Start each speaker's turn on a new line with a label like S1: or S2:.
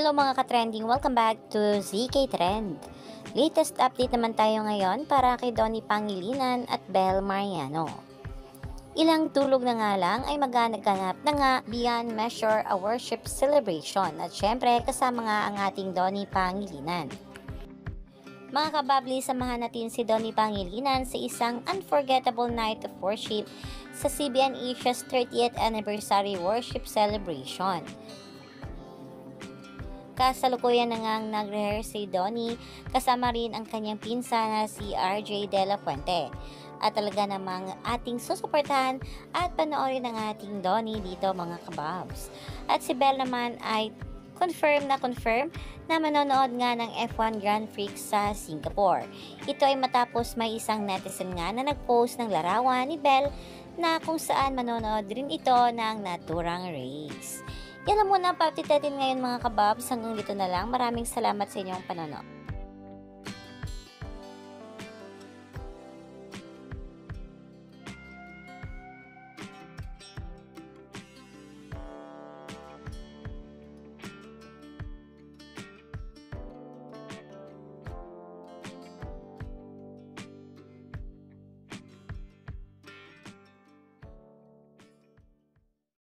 S1: Hello mga ka-trending, welcome back to ZK Trend. Latest update naman tayo ngayon para kay Donnie Pangilinan at Bel Mariano. Ilang tulog na nga lang ay magganap na nga Beyond Measure a Worship Celebration at syempre kasama nga ang ating Donnie Pangilinan. Mga kababli, samahan natin si Donnie Pangilinan sa isang unforgettable night of worship sa CBN Asia's 30th Anniversary Worship Celebration. Kasalukuyan na ngang nag-rehearse si Donnie kasama rin ang kanyang pinsan na si RJ De La Fuente. At talaga namang ating susuportahan at panoorin ang ating Donnie dito mga kababs. At si Bel naman ay confirm na manonood nga ng F1 Grand Prix sa Singapore. Ito ay matapos may isang netizen nga na nag-post ng larawan ni Bel na kung saan manonood rin ito ng naturang race. Yan lang muna ang update natin ngayon mga kababs. Hanggang dito na lang. Maraming salamat sa inyong panonood.